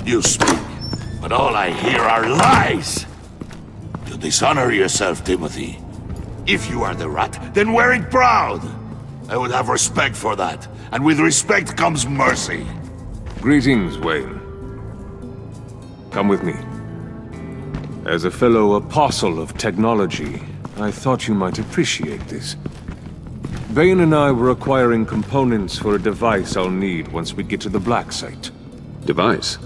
You speak, but all I hear are lies! You dishonor yourself, Timothy. If you are the rat, then wear it proud! I would have respect for that, and with respect comes mercy. Greetings, Wayne. Come with me. As a fellow apostle of technology, I thought you might appreciate this. Bane and I were acquiring components for a device I'll need once we get to the Black Site. Device?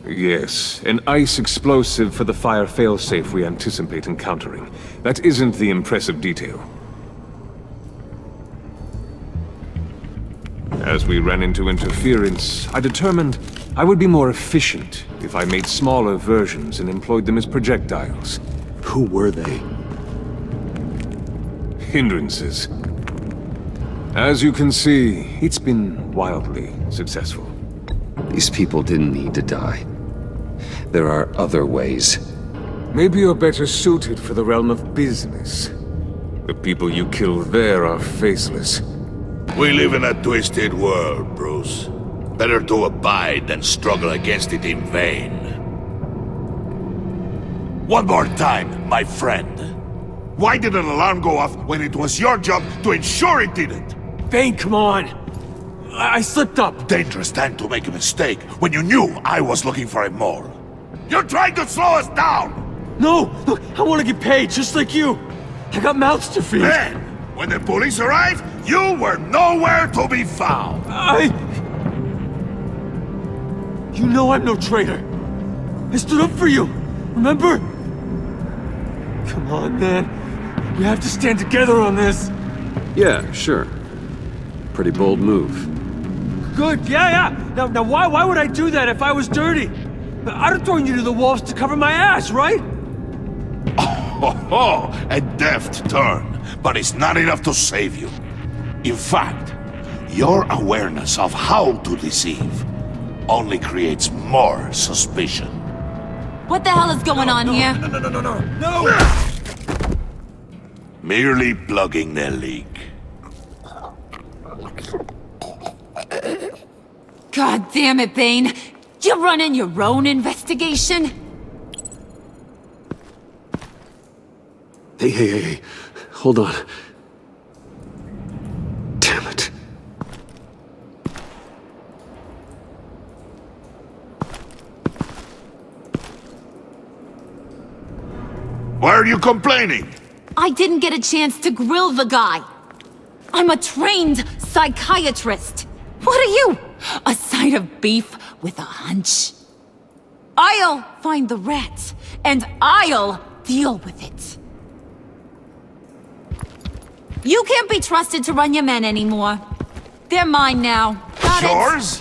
Yes, an ice explosive for the fire failsafe we anticipate encountering. That isn't the impressive detail. As we ran into interference, I determined I would be more efficient if I made smaller versions and employed them as projectiles. Who were they? Hindrances. As you can see, it's been wildly successful. These people didn't need to die. There are other ways. Maybe you're better suited for the realm of business. The people you killed there are faceless. We live in a twisted world, Bruce. Better to abide than struggle against it in vain. One more time, my friend. Why did an alarm go off when it was your job to ensure it didn't? Bane, come on! I slipped up! Dangerous time to make a mistake when you knew I was looking for a mole. You're trying to slow us down! No! Look, I want to get paid, just like you! I got mouths to feed! Then, when the police arrived, you were nowhere to be found! You know I'm no traitor! I stood up for you, remember? Come on, man. We have to stand together on this! Yeah, sure. Pretty bold move. Good, yeah! Now why would I do that if I was dirty? I'd have thrown you to the wolves to cover my ass, right? Oh, a deft turn, but it's not enough to save you. In fact, your awareness of how to deceive only creates more suspicion. What the hell is going on here? No! Merely plugging the leak. God damn it, Bane. You're running your own investigation? Hey. Hold on. Damn it. Why are you complaining? I didn't get a chance to grill the guy. I'm a trained psychiatrist. What are you? A side of beef with a hunch? I'll find the rat, and I'll deal with it. You can't be trusted to run your men anymore. They're mine now. Got it? Yours?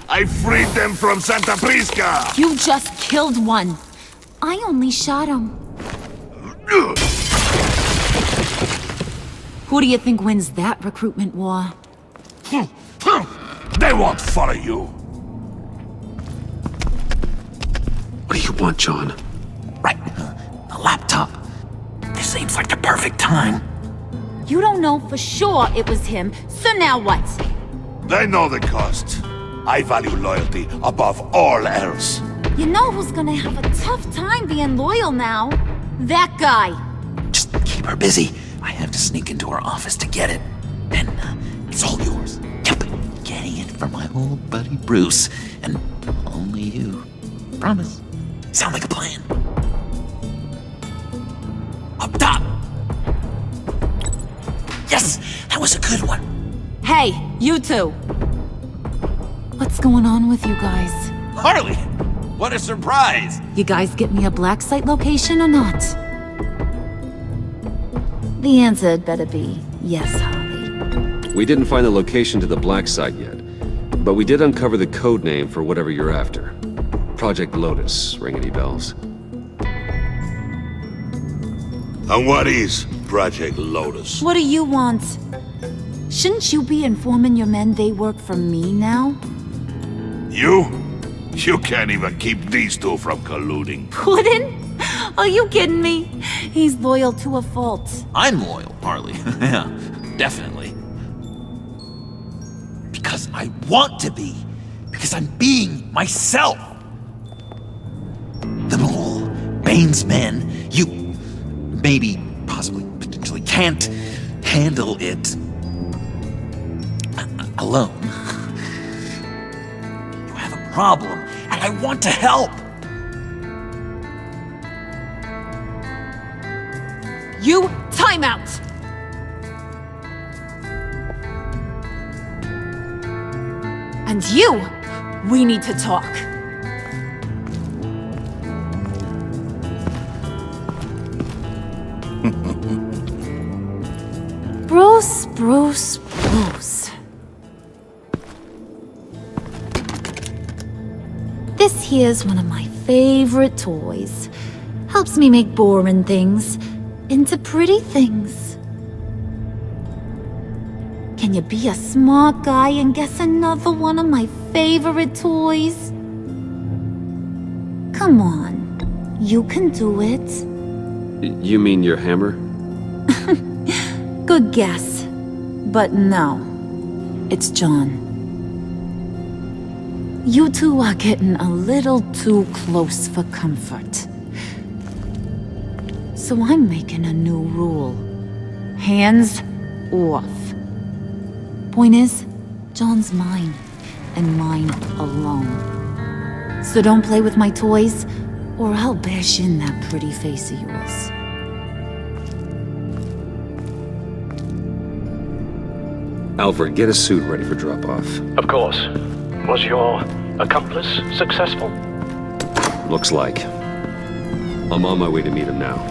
I freed them from Santa Prisca! You just killed one. I only shot him. Who do you think wins that recruitment war? They won't follow you. What do you want, John? Right. The laptop. This seems like the perfect time. You don't know for sure it was him, so now what? They know the cost. I value loyalty above all else. You know who's gonna have a tough time being loyal now? That guy. Just keep her busy. I have to sneak into her office to get it. Then, it's all yours. Yep. Getting it from my old buddy Bruce. And only you. Promise. Sound like a plan. Up top! Yes! That was a good one. Hey, you two. What's going on with you guys? Harley! What a surprise! You guys get me a black site location or not? The answer had better be yes, Harley. We didn't find the location to the Black Site yet, but we did uncover the code name for whatever you're after. Project Lotus. Ring any bells? And what is Project Lotus? What do you want? Shouldn't you be informing your men they work for me now? You? You can't even keep these two from colluding. Wouldn't? Are you kidding me? He's loyal to a fault. I'm loyal, Harley. Yeah, definitely. Because I want to be. Because I'm being myself. The Mole, Bane's men, you maybe, possibly, potentially can't handle it alone. You have a problem, and I want to help. You, time out! And you, we need to talk. Bruce. This here's one of my favorite toys. Helps me make boring things into pretty things. Can you be a smart guy and guess another one of my favorite toys? Come on, you can do it. You mean your hammer? Good guess. But no, it's John. You two are getting a little too close for comfort. So I'm making a new rule. Hands off. Point is, John's mine, and mine alone. So don't play with my toys, or I'll bash in that pretty face of yours. Alfred, get a suit ready for drop-off. Of course. Was your accomplice successful? Looks like. I'm on my way to meet him now.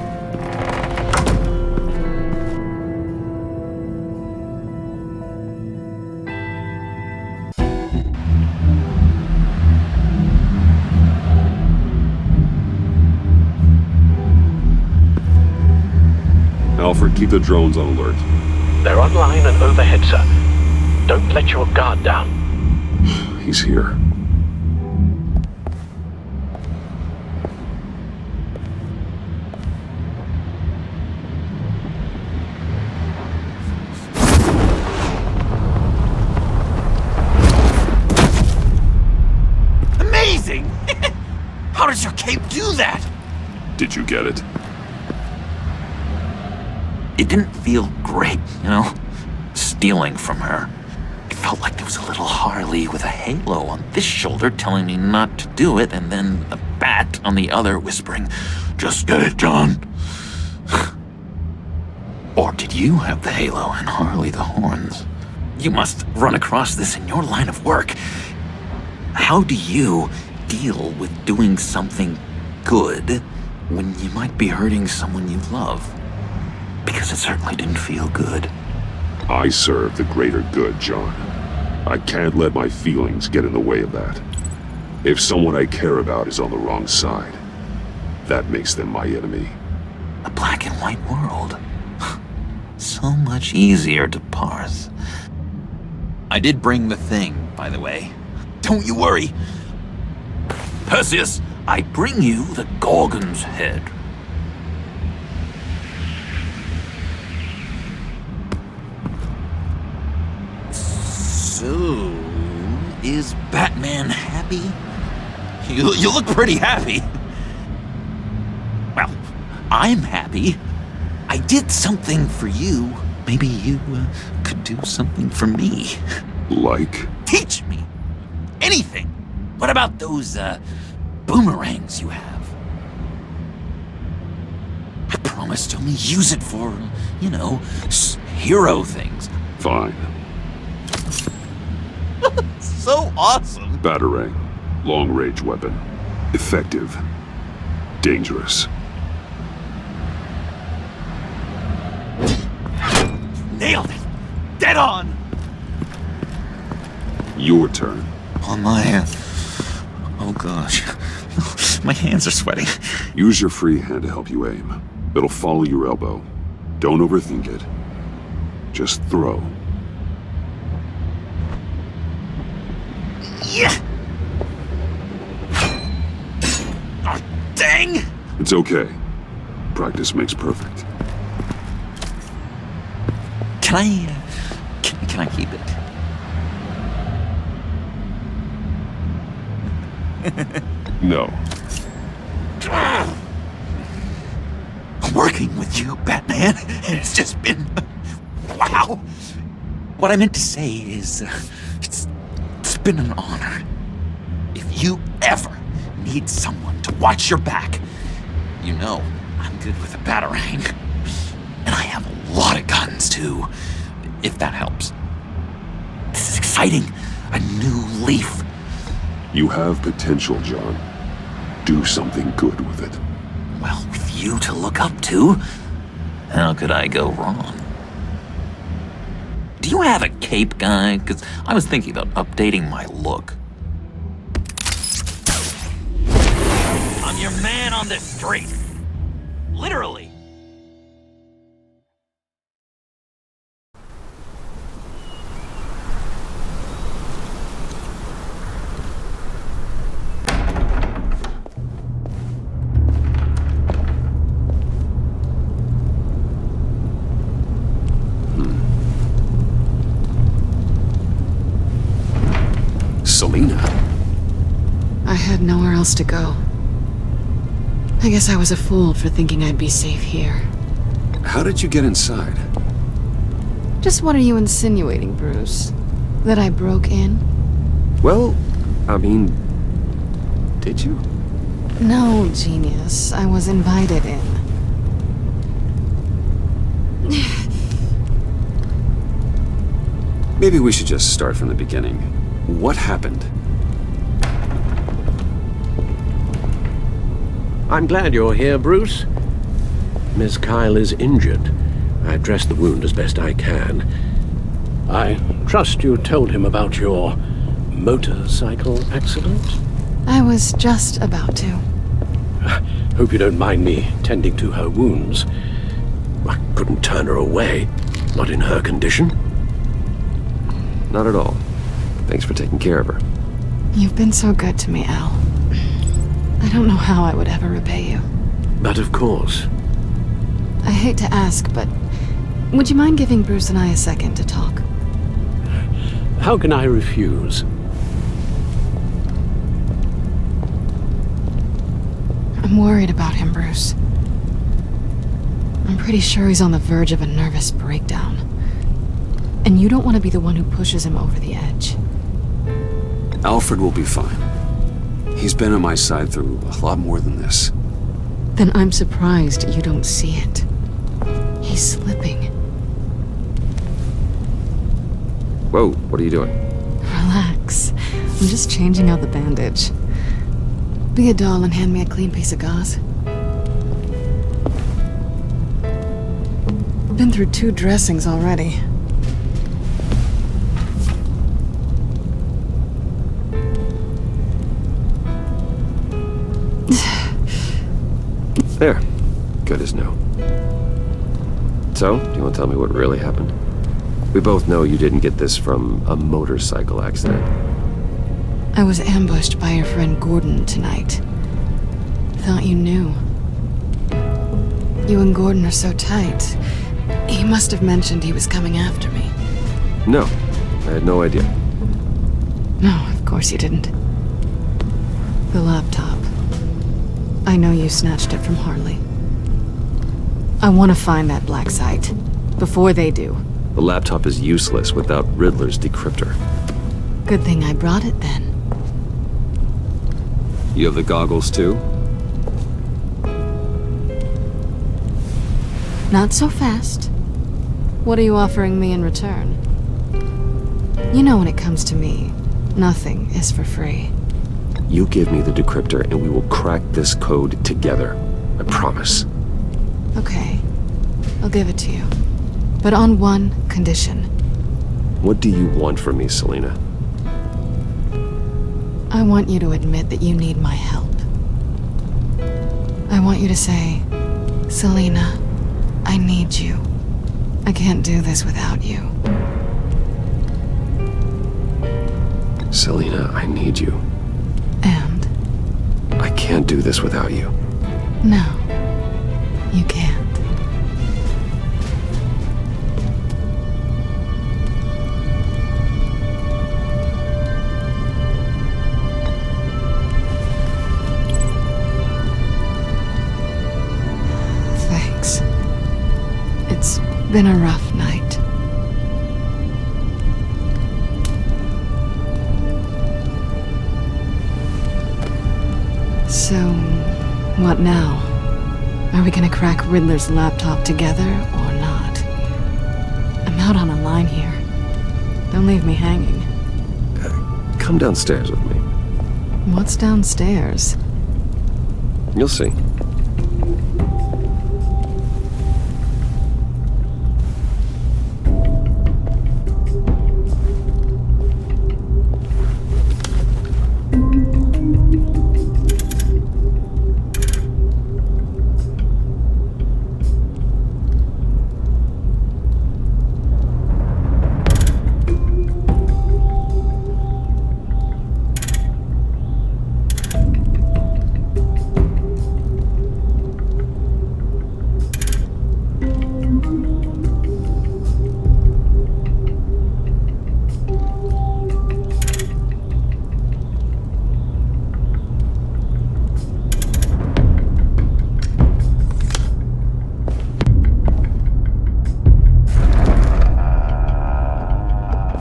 Alfred, keep the drones on alert. They're online and overhead, sir. Don't let your guard down. He's here. Amazing! How does your cape do that? Did you get it? It didn't feel great, you know? Stealing from her. It felt like there was a little Harley with a halo on this shoulder telling me not to do it, and then a bat on the other whispering, "Just get it, John." Or did you have the halo and Harley the horns? You must run across this in your line of work. How do you deal with doing something good when you might be hurting someone you love? Because it certainly didn't feel good. I serve the greater good, John. I can't let my feelings get in the way of that. If someone I care about is on the wrong side, that makes them my enemy. A black and white world. So much easier to parse. I did bring the thing, by the way. Don't you worry. Perseus, I bring you the Gorgon's head. So, is Batman happy? You look pretty happy. Well, I'm happy. I did something for you. Maybe you could do something for me. Like? Teach me. Anything. What about those boomerangs you have? I promise to only use it for, you know, hero things. Fine. So awesome. Batarang. Long-range weapon. Effective. Dangerous. Nailed it. Dead on. Your turn. On my... oh gosh. My hands are sweating. Use your free hand to help you aim. It'll follow your elbow. Don't overthink it. Just throw. Yeah. Oh, dang. It's okay. Practice makes perfect. Can I keep it? No. Working with you, Batman, it's just been... wow. What I meant to say is, it's been an honor. If you ever need someone to watch your back, you know I'm good with a batarang. And I have a lot of guns, too, if that helps. This is exciting. A new leaf. You have potential, John. Do something good with it. Well, with you to look up to, how could I go wrong? Do you have a cape, guy? Because I was thinking about updating my look. I'm your man on this street. Literally. Selina? I had nowhere else to go. I guess I was a fool for thinking I'd be safe here. How did you get inside? Just what are you insinuating, Bruce? That I broke in? Well, I mean... did you? No, genius. I was invited in. Maybe we should just start from the beginning. What happened? I'm glad you're here, Bruce. Miss Kyle is injured. I've dressed the wound as best I can. I trust you told him about your motorcycle accident? I was just about to. Hope you don't mind me tending to her wounds. I couldn't turn her away, not in her condition. Not at all. Thanks for taking care of her. You've been so good to me, Al. I don't know how I would ever repay you. But of course. I hate to ask, but would you mind giving Bruce and I a second to talk? How can I refuse? I'm worried about him, Bruce. I'm pretty sure he's on the verge of a nervous breakdown. And you don't want to be the one who pushes him over the edge. Alfred will be fine. He's been on my side through a lot more than this. Then I'm surprised you don't see it. He's slipping. Whoa, what are you doing? Relax. I'm just changing out the bandage. Be a doll and hand me a clean piece of gauze. Been through 2 dressings already. There. Good as new. So, do you want to tell me what really happened? We both know you didn't get this from a motorcycle accident. I was ambushed by your friend Gordon tonight. Thought you knew. You and Gordon are so tight. He must have mentioned he was coming after me. No, I had no idea. No, of course you didn't. The laptop. I know you snatched it from Harley. I want to find that black site. Before they do. The laptop is useless without Riddler's decryptor. Good thing I brought it then. You have the goggles too? Not so fast. What are you offering me in return? You know when it comes to me, nothing is for free. You give me the decryptor and we will crack this code together. I promise. Okay. I'll give it to you. But on one condition. What do you want from me, Selina? I want you to admit that you need my help. I want you to say, Selina, I need you. I can't do this without you. Selina, I need you. And? I can't do this without you. No, you can't. been a rough night. So, what now? Are we gonna crack Riddler's laptop together or not? I'm out on a line here. Don't leave me hanging. Come downstairs with me. What's downstairs? You'll see.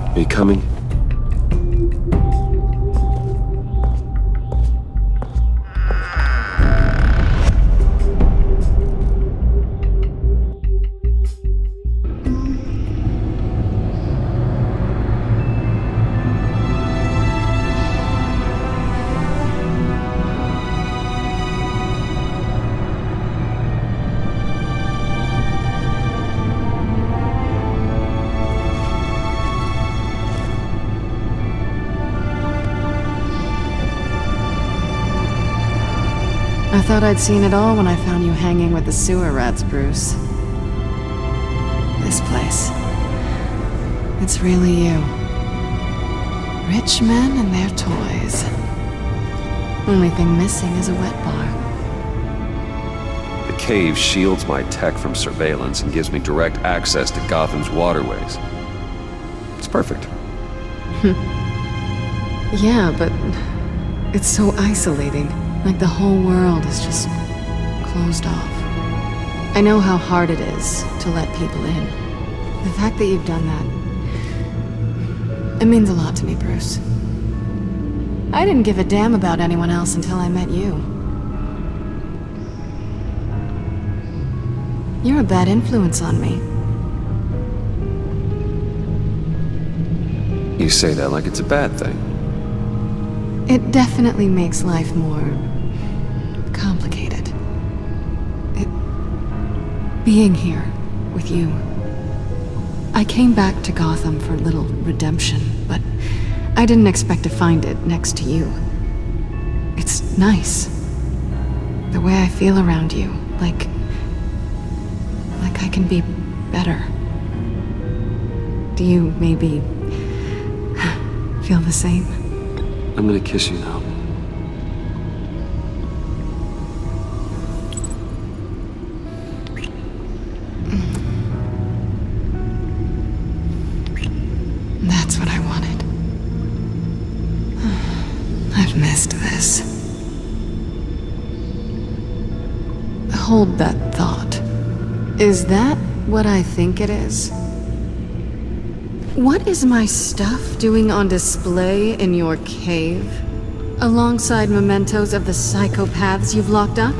Are you coming? I thought I'd seen it all when I found you hanging with the sewer rats, Bruce. This place. It's really you. Rich men and their toys. Only thing missing is a wet bar. The cave shields my tech from surveillance and gives me direct access to Gotham's waterways. It's perfect. Yeah, but it's so isolating. Like the whole world is just closed off. I know how hard it is to let people in. The fact that you've done that, it means a lot to me, Bruce. I didn't give a damn about anyone else until I met you. You're a bad influence on me. You say that like it's a bad thing. It definitely makes life more complicated. Being here with you. I came back to Gotham for a little redemption, but I didn't expect to find it next to you. It's nice. The way I feel around you, like I can be better. Do you maybe feel the same? I'm gonna kiss you now. That's what I wanted. I've missed this. Hold that thought. Is that what I think it is? What is my stuff doing on display in your cave? Alongside mementos of the psychopaths you've locked up?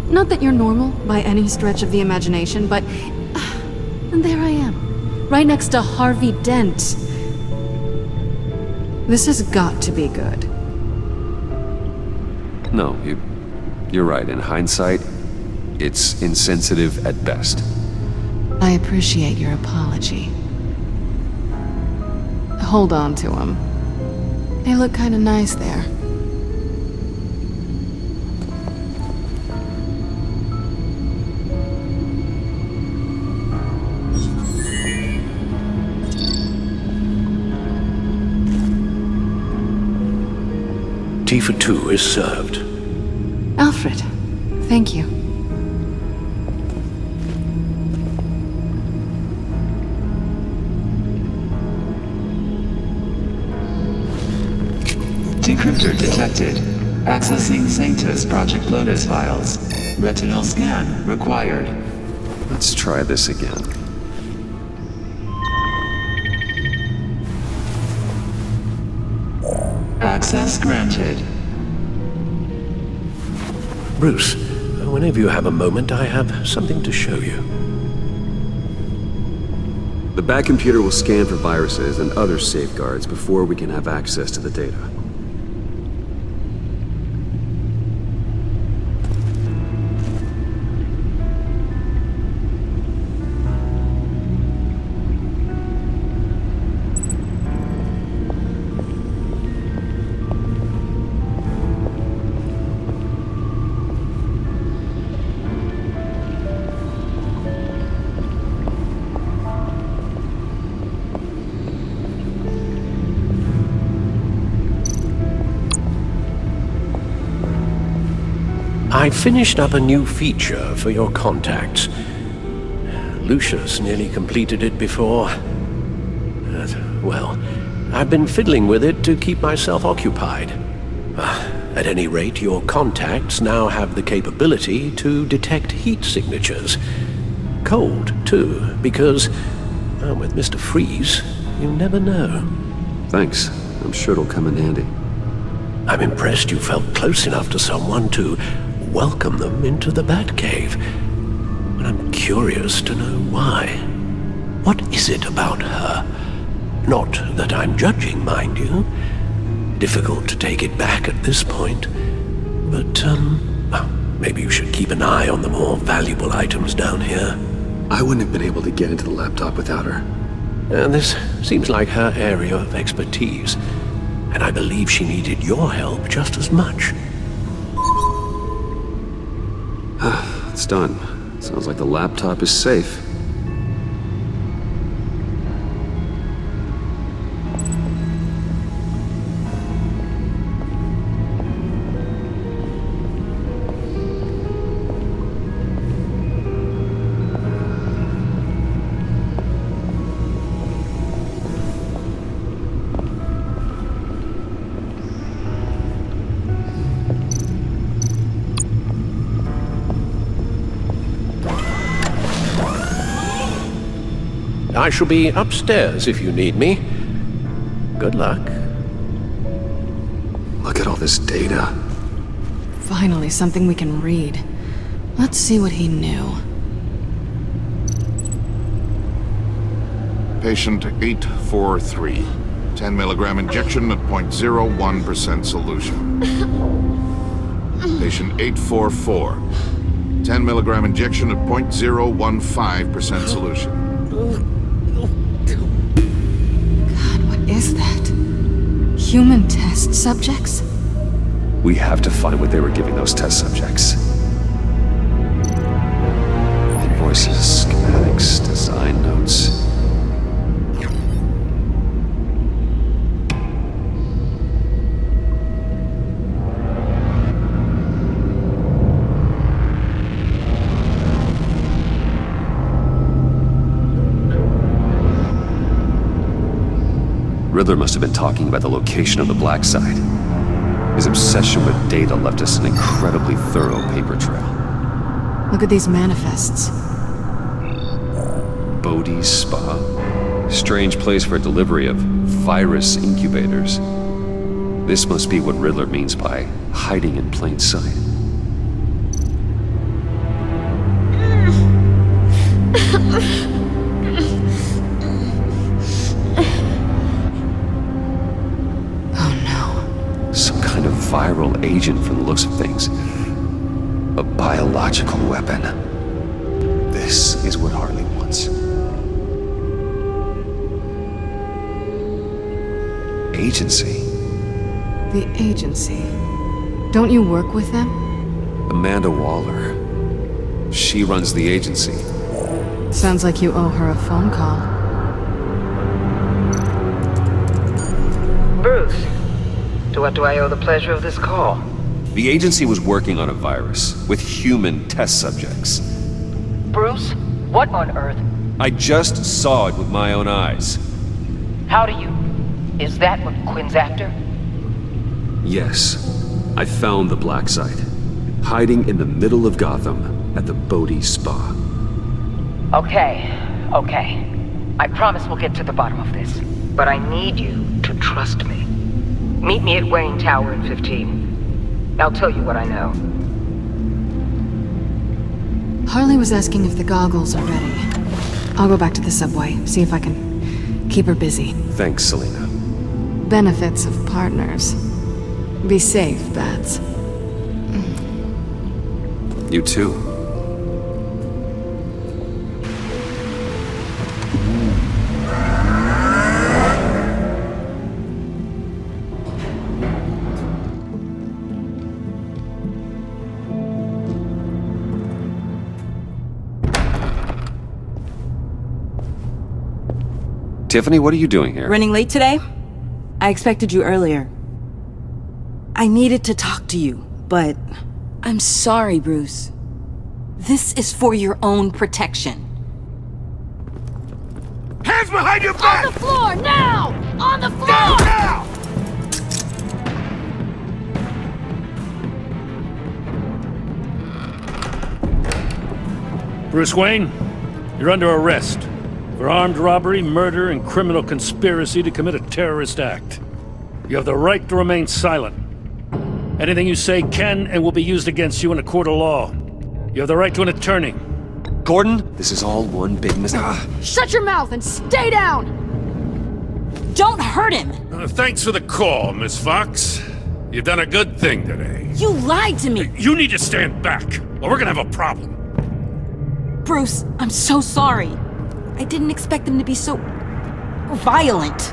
Not that you're normal by any stretch of the imagination, but... and there I am. Right next to Harvey Dent. This has got to be good. No, you're right. In hindsight, it's insensitive at best. I appreciate your apology. Hold on to them. They look kinda nice there. Tea for two is served. Alfred, thank you. Decryptor detected. Accessing Sanctus Project Lotus files. Retinal scan required. Let's try this again. Access granted. Bruce, whenever you have a moment, I have something to show you. The Bat computer will scan for viruses and other safeguards before we can have access to the data. I finished up a new feature for your contacts. Lucius nearly completed it before. Well, I've been fiddling with it to keep myself occupied. At any rate, your contacts now have the capability to detect heat signatures. Cold, too, because, with Mr. Freeze, you never know. Thanks. I'm sure it'll come in handy. I'm impressed you felt close enough to someone to welcome them into the Batcave. But I'm curious to know why. What is it about her? Not that I'm judging, mind you. Difficult to take it back at this point. But, maybe you should keep an eye on the more valuable items down here. I wouldn't have been able to get into the laptop without her. This seems like her area of expertise. And I believe she needed your help just as much. It's done. Sounds like the laptop is safe. I shall be upstairs if you need me. Good luck. Look at all this data. Finally, something we can read. Let's see what he knew. Patient 843. 10 milligram injection at 0.01% solution. Patient 844. 10 milligram injection at 0.015% solution. God, what is that? Human test subjects? We have to find what they were giving those test subjects. Invoices, schematics, design notes. Riddler must have been talking about the location of the black site. His obsession with data left us an incredibly thorough paper trail. Look at these manifests. Bodhi's Spa? Strange place for delivery of virus incubators. This must be what Riddler means by hiding in plain sight. Viral agent from the looks of things. A biological weapon. This is what Harley wants. Agency. The agency. Don't you work with them? Amanda Waller. She runs the agency. Sounds like you owe her a phone call. Bruce. To what do I owe the pleasure of this call? The agency was working on a virus with human test subjects. Bruce? What on earth? I just saw it with my own eyes. How do you... Is that what Quinn's after? Yes. I found the black site. Hiding in the middle of Gotham at the Bodhi Spa. Okay. I promise we'll get to the bottom of this. But I need you to trust me. Meet me at Wayne Tower in 15. I'll tell you what I know. Harley was asking if the goggles are ready. I'll go back to the subway, see if I can keep her busy. Thanks, Selena. Benefits of partners. Be safe, Bats. You too. Tiffany, what are you doing here? Running late today? I expected you earlier. I needed to talk to you, but I'm sorry, Bruce. This is for your own protection. Hands behind your back! On the floor, now! On the floor! Down, now! Bruce Wayne, you're under arrest for armed robbery, murder, and criminal conspiracy to commit a terrorist act. You have the right to remain silent. Anything you say can and will be used against you in a court of law. You have the right to an attorney. Gordon, this is all one big mistake. Shut your mouth and stay down! Don't hurt him! Thanks for the call, Miss Fox. You've done a good thing today. You lied to me! You need to stand back, or we're gonna have a problem. Bruce, I'm so sorry. I didn't expect them to be so violent.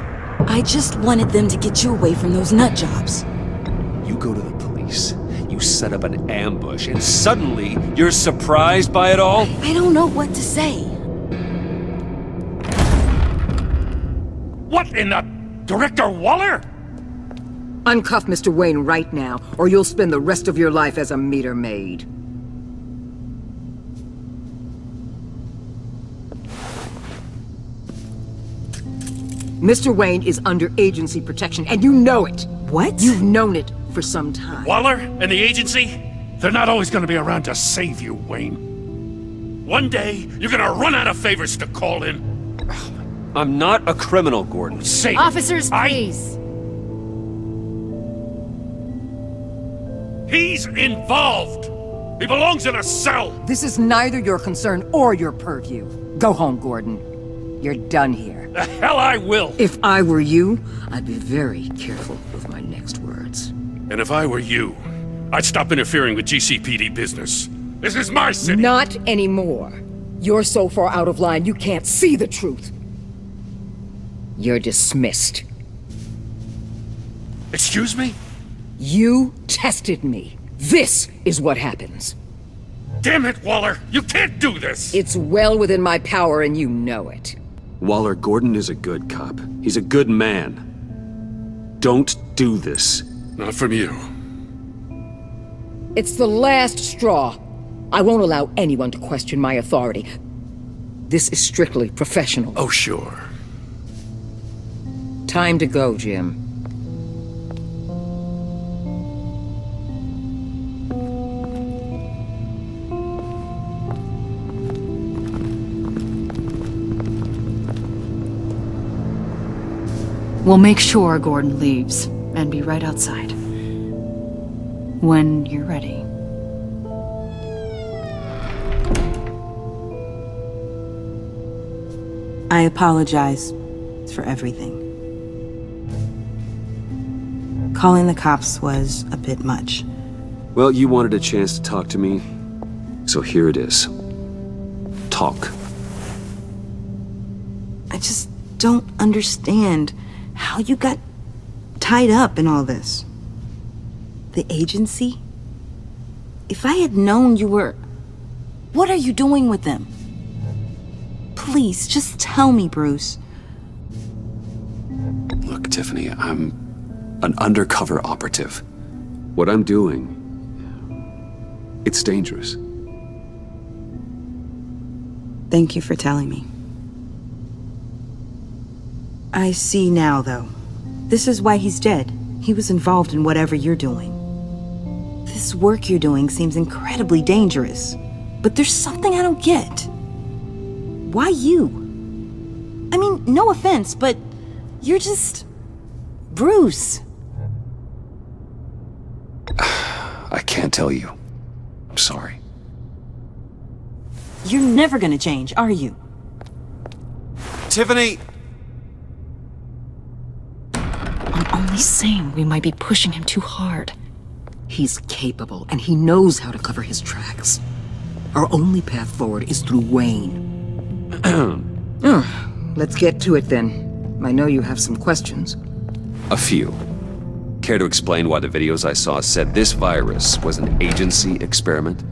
I just wanted them to get you away from those nut jobs. You go to the police, you set up an ambush, and suddenly you're surprised by it all? I don't know what to say. What in the... Director Waller? Uncuff Mr. Wayne right now, or you'll spend the rest of your life as a meter maid. Mr. Wayne is under agency protection, and you know it. What? You've known it for some time. Waller and the agency? They're not always gonna be around to save you, Wayne. One day, you're gonna run out of favors to call in. I'm not a criminal, Gordon. Say Officers, please. He's involved! He belongs in a cell! This is neither your concern or your purview. Go home, Gordon. You're done here. The hell I will! If I were you, I'd be very careful with my next words. And if I were you, I'd stop interfering with GCPD business. This is my city! Not anymore. You're so far out of line you can't see the truth. You're dismissed. Excuse me? You tested me. This is what happens. Damn it, Waller! You can't do this! It's well within my power and you know it. Waller, Gordon is a good cop. He's a good man. Don't do this. Not from you. It's the last straw. I won't allow anyone to question my authority. This is strictly professional. Oh, sure. Time to go, Jim. We'll make sure Gordon leaves, and be right outside. When you're ready. I apologize for everything. Calling the cops was a bit much. Well, you wanted a chance to talk to me, so here it is. Talk. I just don't understand how you got tied up in all this. The agency? If I had known you were... What are you doing with them? Please, just tell me, Bruce. Look, Tiffany, I'm an undercover operative. What I'm doing, it's dangerous. Thank you for telling me. I see now, though. This is why he's dead. He was involved in whatever you're doing. This work you're doing seems incredibly dangerous. But there's something I don't get. Why you? I mean, no offense, but you're just... Bruce. can't tell you. I'm sorry. You're never gonna change, are you? Tiffany! I'm only saying we might be pushing him too hard. He's capable, and he knows how to cover his tracks. Our only path forward is through Wayne. Let's get to it then. I know you have some questions. A few. Care to explain why the videos I saw said this virus was an agency experiment?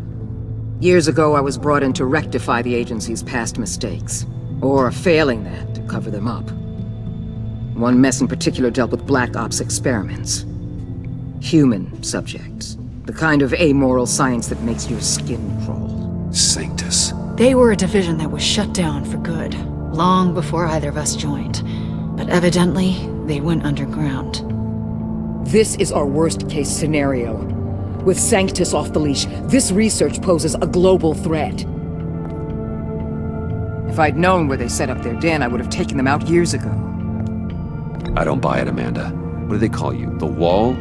Years ago, I was brought in to rectify the agency's past mistakes. Or failing that, to cover them up. One mess in particular dealt with Black Ops experiments. Human subjects. The kind of amoral science that makes your skin crawl. Sanctus. They were a division that was shut down for good, long before either of us joined. But evidently, they went underground. This is our worst-case scenario. With Sanctus off the leash, this research poses a global threat. If I'd known where they set up their den, I would have taken them out years ago. I don't buy it, Amanda. What do they call you? The Wall?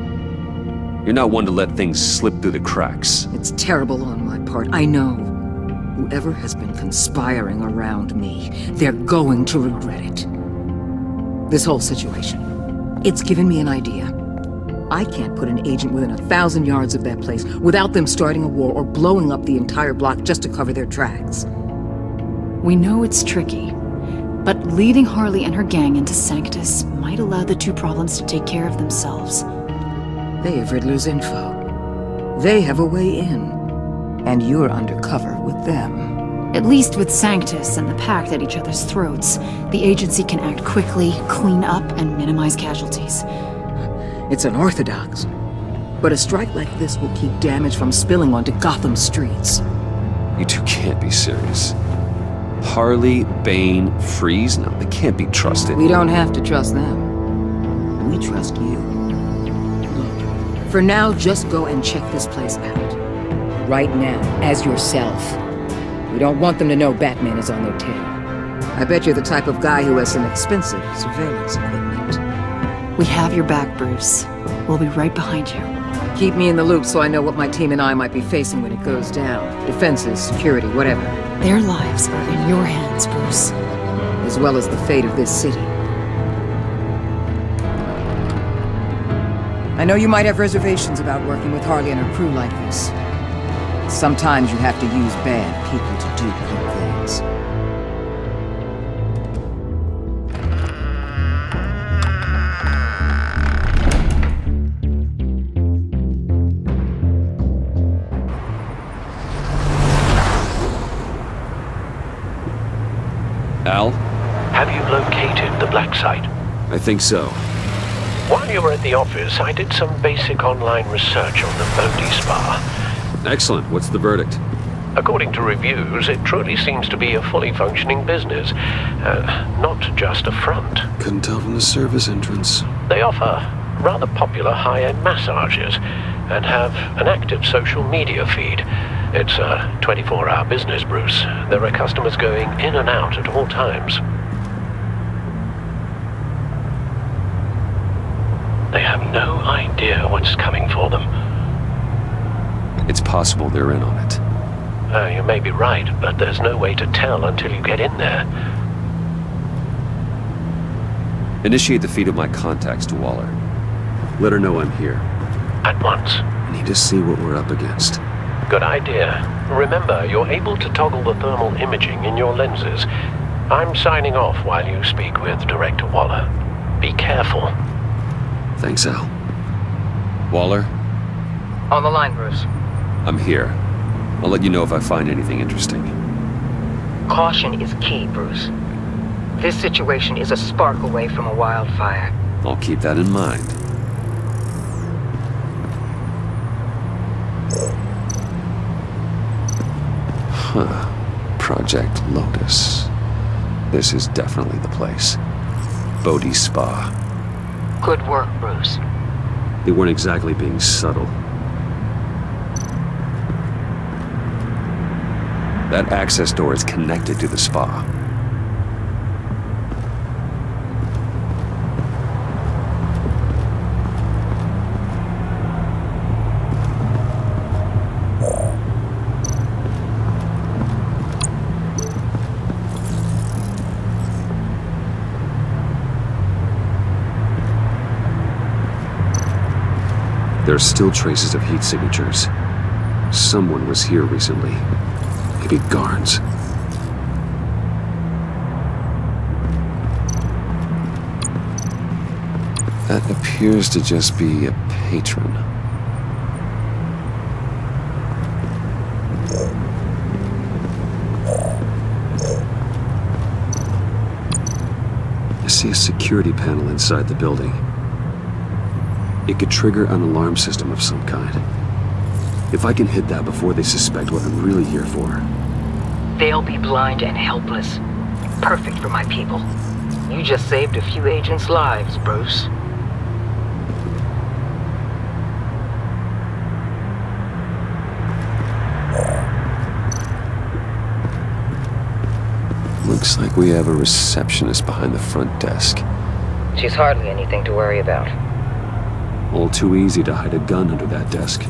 You're not one to let things slip through the cracks. It's terrible on my part, I know. Whoever has been conspiring around me, they're going to regret it. This whole situation, it's given me an idea. I can't put an agent within 1,000 yards of that place without them starting a war or blowing up the entire block just to cover their tracks. We know it's tricky, but leading Harley and her gang into Sanctus might allow the two problems to take care of themselves. They have Riddler's info. They have a way in. And you're undercover with them. At least with Sanctus and the Pact at each other's throats, the agency can act quickly, clean up, and minimize casualties. It's unorthodox. But a strike like this will keep damage from spilling onto Gotham streets. You two can't be serious. Harley, Bane, Freeze? No, they can't be trusted. We don't have to trust them. We trust you. Look, for now, just go and check this place out. Right now, as yourself. We don't want them to know Batman is on their tail. I bet you're the type of guy who has some expensive surveillance equipment. We have your back, Bruce. We'll be right behind you. Keep me in the loop so I know what my team and I might be facing when it goes down. Defenses, security, whatever. Their lives are in your hands, Bruce. As well as the fate of this city. I know you might have reservations about working with Harley and her crew like this. Sometimes you have to use bad people to do good things. Al? Have you located the black site? I think so. While you were at the office, I did some basic online research on the Bodhi Spa. Excellent. What's the verdict? According to reviews, it truly seems to be a fully functioning business. Not just a front. Couldn't tell from the service entrance. They offer rather popular high-end massages and have an active social media feed. It's a 24-hour business, Bruce. There are customers going in and out at all times. They have no idea what's coming for them. It's possible they're in on it. You may be right, but there's no way to tell until you get in there. Initiate the feed of my contacts to Waller. Let her know I'm here. At once. I need to see what we're up against. Good idea. Remember, you're able to toggle the thermal imaging in your lenses. I'm signing off while you speak with Director Waller. Be careful. Thanks, Al. Waller? On the line, Bruce. I'm here. I'll let you know if I find anything interesting. Caution is key, Bruce. This situation is a spark away from a wildfire. I'll keep that in mind. Huh. Project Lotus. This is definitely the place. Bodhi Spa. Good work, Bruce. They weren't exactly being subtle. That access door is connected to the spa. There are still traces of heat signatures. Someone was here recently. Maybe guards. That appears to just be a patron. I see a security panel inside the building. It could trigger an alarm system of some kind. If I can hit that before they suspect what I'm really here for. They'll be blind and helpless. Perfect for my people. You just saved a few agents' lives, Bruce. Looks like we have a receptionist behind the front desk. She's hardly anything to worry about. All too easy to hide a gun under that desk.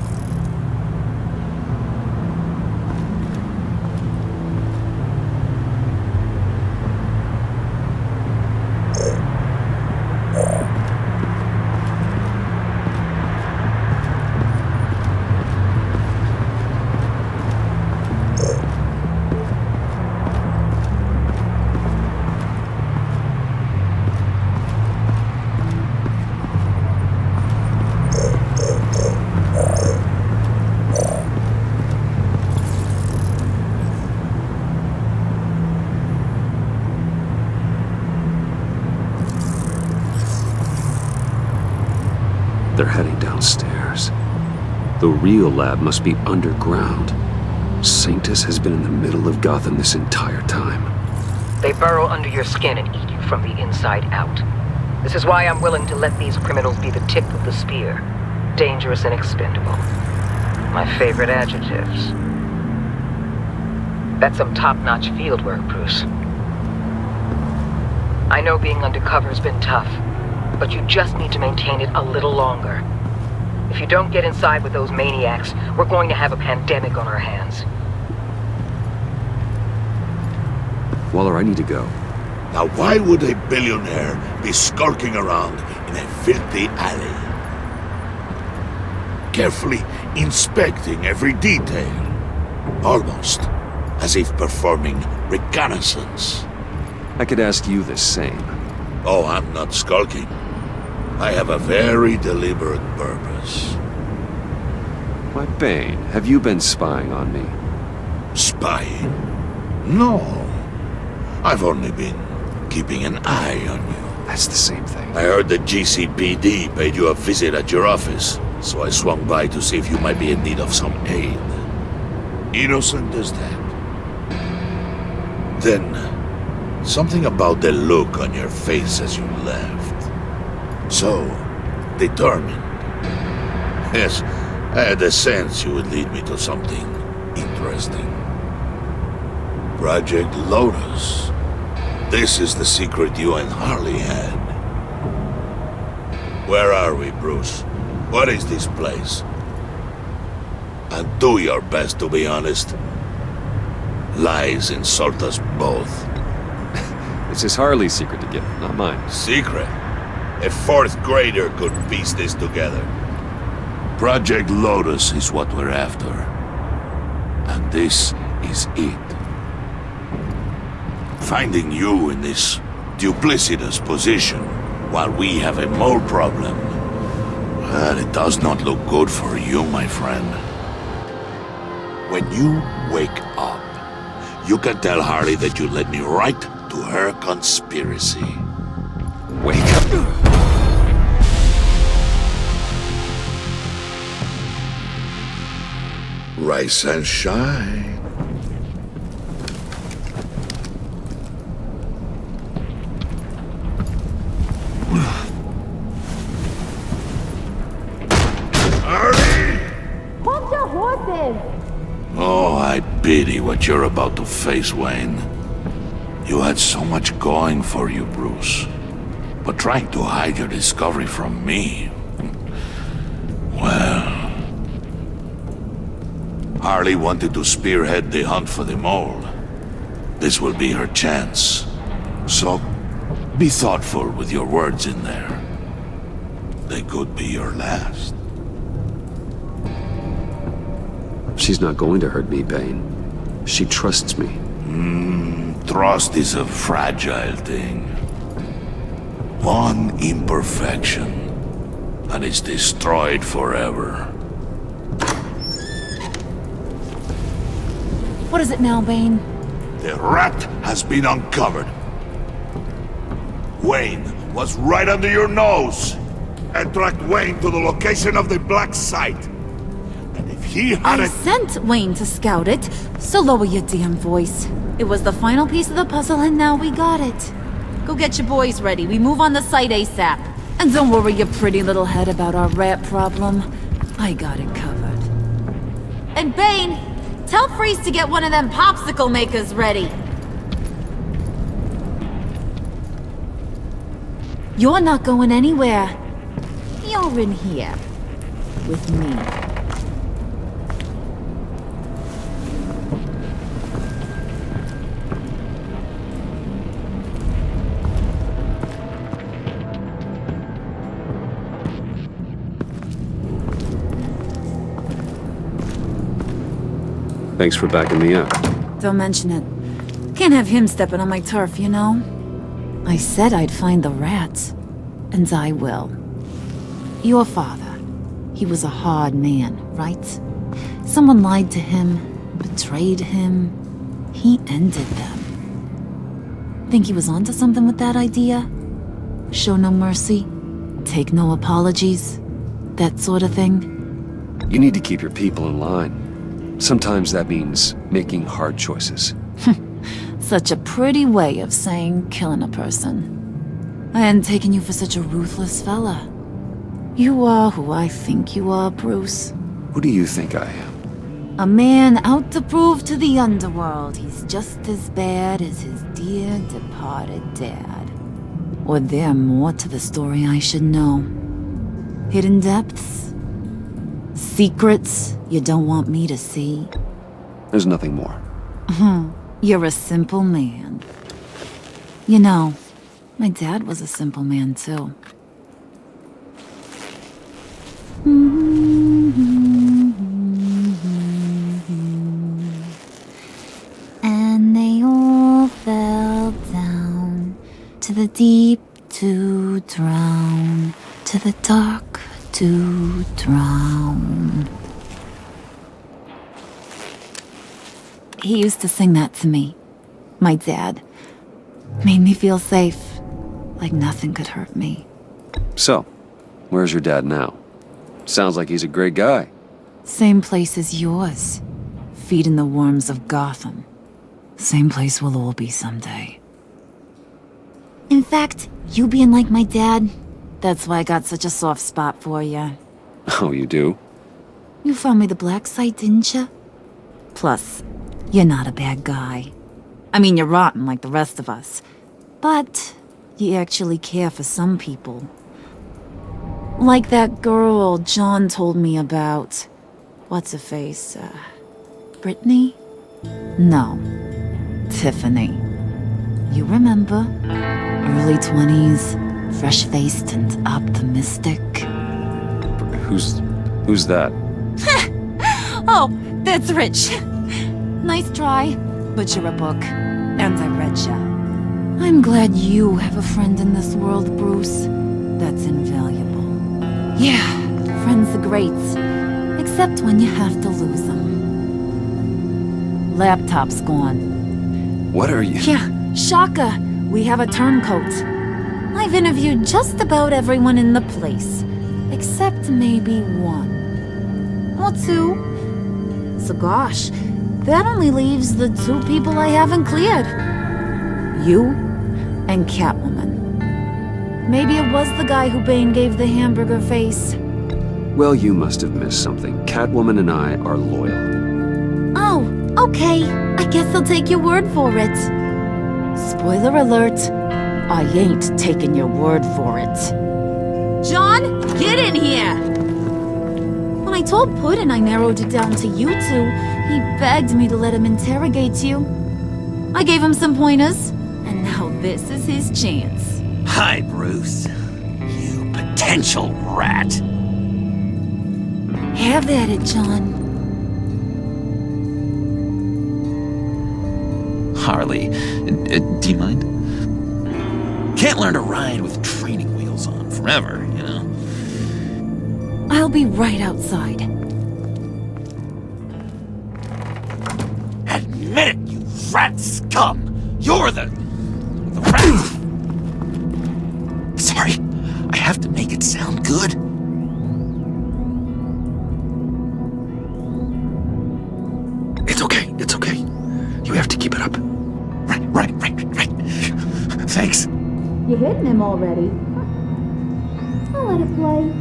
They're heading downstairs. The real lab must be underground. Sanctus has been in the middle of Gotham this entire time. They burrow under your skin and eat you from the inside out. This is why I'm willing to let these criminals be the tip of the spear. Dangerous and expendable. My favorite adjectives. That's some top-notch field work, Bruce. I know being undercover's been tough, but you just need to maintain it a little longer. If you don't get inside with those maniacs, we're going to have a pandemic on our hands. Waller, I need to go. Now why would a billionaire be skulking around in a filthy alley? Carefully inspecting every detail. Almost as if performing reconnaissance. I could ask you the same. Oh, I'm not skulking. I have a very deliberate purpose. Why, Bane, have you been spying on me? Spying? No. I've only been keeping an eye on you. That's the same thing. I heard the GCPD paid you a visit at your office, so I swung by to see if you might be in need of some aid. Innocent as that. Then, something about the look on your face as you left. So, determined. Yes, I had a sense you would lead me to something interesting. Project Lotus. This is the secret you and Harley had. Where are we, Bruce? What is this place? And do your best to be honest. Lies insult us both. This is Harley's secret to give, not mine. Secret? A fourth grader could piece this together. Project Lotus is what we're after. And this is it. Finding you in this duplicitous position while we have a mole problem. Well, it does not look good for you, my friend. When you wake up, you can tell Harley that you led me right to her conspiracy. Wake up. Rise and shine. Hold your horses! Oh, I pity what you're about to face, Wayne. You had so much going for you, Bruce. But trying to hide your discovery from me... Well... Harley wanted to spearhead the hunt for the mole. This will be her chance. So, be thoughtful with your words in there. They could be your last. She's not going to hurt me, Bane. She trusts me. Trust is a fragile thing. One imperfection, and it's destroyed forever. What is it now, Bane? The rat has been uncovered. Wayne was right under your nose. And tracked Wayne to the location of the black site. And if he had I sent Wayne to scout it, so lower your damn voice. It was the final piece of the puzzle and now we got it. Go get your boys ready. We move on the site ASAP. And don't worry your pretty little head about our rat problem. I got it covered. And Bane, tell Freeze to get one of them popsicle makers ready. You're not going anywhere. You're in here. With me. Thanks for backing me up. Don't mention it. Can't have him stepping on my turf, you know? I said I'd find the rats. And I will. Your father. He was a hard man, right? Someone lied to him, betrayed him. He ended them. Think he was onto something with that idea? Show no mercy? Take no apologies? That sort of thing? You need to keep your people in line. Sometimes that means making hard choices. Such a pretty way of saying killing a person. I hadn't taken you for such a ruthless fella. You are who I think you are, Bruce. Who do you think I am? A man out to prove to the underworld he's just as bad as his dear departed dad. Or there more to the story I should know. Hidden depths? Secrets you don't want me to see? There's nothing more. You're a simple man. You know, my dad was a simple man too. And they all fell down to the deep to drown, to the dark to drown. He used to sing that to me. My dad. Made me feel safe. Like nothing could hurt me. So, where's your dad now? Sounds like he's a great guy. Same place as yours. Feeding the worms of Gotham. Same place we'll all be someday. In fact, you being like my dad, that's why I got such a soft spot for you. Oh, you do? You found me the black site, didn't you? Plus, you're not a bad guy. I mean, you're rotten like the rest of us. But you actually care for some people. Like that girl John told me about. What's her face? Brittany? No. Tiffany. You remember? Early 20s, fresh-faced and optimistic. Who's that? Oh, that's Rich. Nice try, but you're a book, and I read ya. I'm glad you have a friend in this world, Bruce. That's invaluable. Yeah, friends are great, except when you have to lose them. Laptop's gone. What are you? Yeah, shocker. We have a turncoat. I've interviewed just about everyone in the place, except maybe one. Or two. So gosh, that only leaves the two people I haven't cleared. You and Catwoman. Maybe it was the guy who Bane gave the hamburger face. Well, you must have missed something. Catwoman and I are loyal. Oh, okay. I guess I'll take your word for it. Spoiler alert, I ain't taking your word for it. John, get in here! When I told Puddin' I narrowed it down to you two, he begged me to let him interrogate you. I gave him some pointers, and now this is his chance. Hi, Bruce. You potential rat. Have at it, John. Harley. Do you mind? Can't learn to ride with training wheels on forever, you know? I'll be right outside. Admit it, you rat scum! You're the rat! Sorry, I have to make it sound good. It's okay, it's okay. You have to keep it up. Right. Thanks. You're hitting him already. I'll let it play.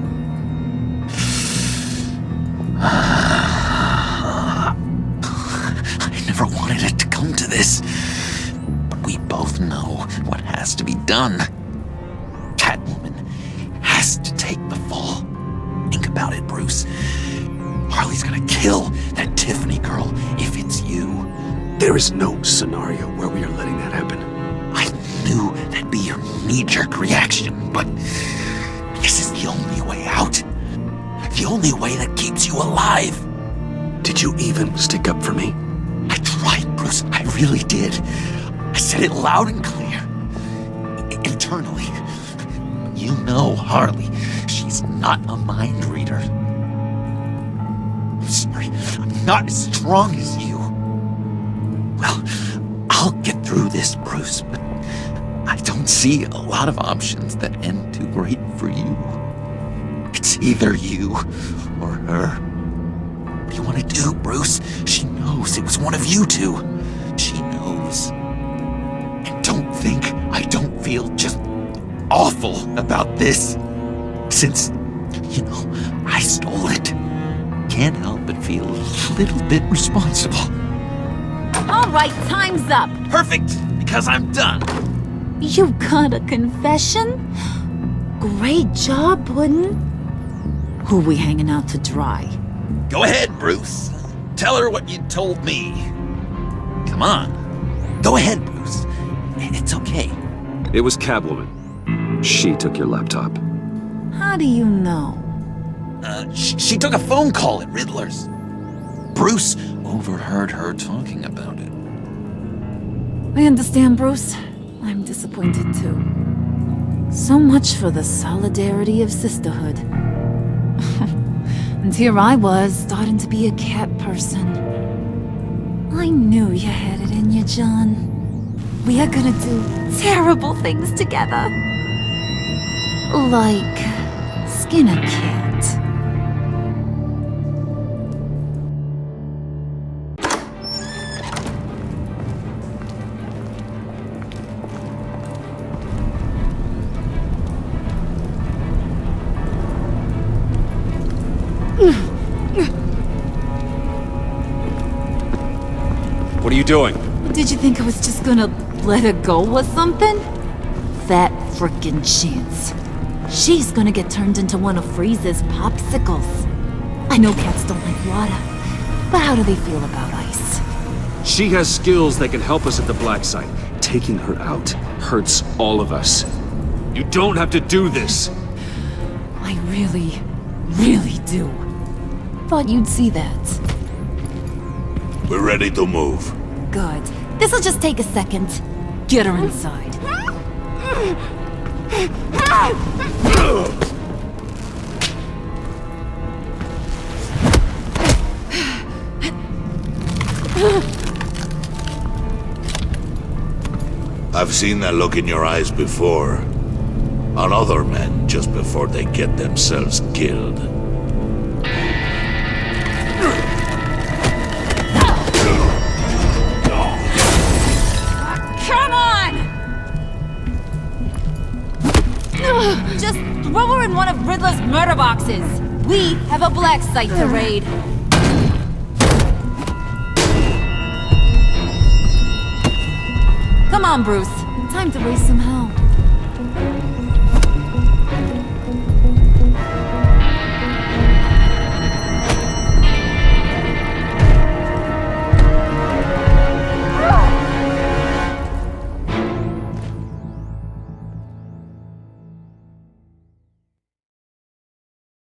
I never wanted it to come to this. But we both know what has to be done. Catwoman has to take the fall. Think about it, Bruce. Harley's gonna kill that Tiffany girl if it's you. There is no scenario where we are letting that happen. I knew that'd be your knee-jerk reaction, but this is the only way out. The only way that keeps you alive. Did you even stick up for me? I tried, Bruce. I really did. I said it loud and clear. Internally. You know Harley. She's not a mind reader. I'm sorry. I'm not as strong as you. Well, I'll get through this, Bruce, but I don't see a lot of options that end too great for you. It's either you or her. What do you want to do, Bruce? She knows it was one of you two. She knows. And don't think I don't feel just awful about this. Since, you know, I stole it. Can't help but feel a little bit responsible. All right, time's up. Perfect, because I'm done. You got a confession? Great job, Puddin'. Who we hanging out to dry? Go ahead, Bruce. Tell her what you told me. Come on. Go ahead, Bruce. It's okay. It was Catwoman. She took your laptop. How do you know? She took a phone call at Riddler's. Bruce overheard her talking about it. I understand, Bruce. I'm disappointed too. So much for the solidarity of sisterhood. And here I was, starting to be a cat person. I knew you had it in you, John. We are gonna do terrible things together. Like skin a cat. What are you doing? Did you think I was just gonna let her go or something? That frickin' chance. She's gonna get turned into one of Freeze's popsicles. I know cats don't like water, but how do they feel about ice? She has skills that can help us at the Black Site. Taking her out hurts all of us. You don't have to do this. I really, really do. Thought you'd see that. We're ready to move. Good. This'll just take a second. Get her inside. I've seen that look in your eyes before. On other men just before they get themselves killed. Come on! Just throw her in one of Riddler's murder boxes. We have a Black Site to raid. Come on, Bruce. Time to raise some hell.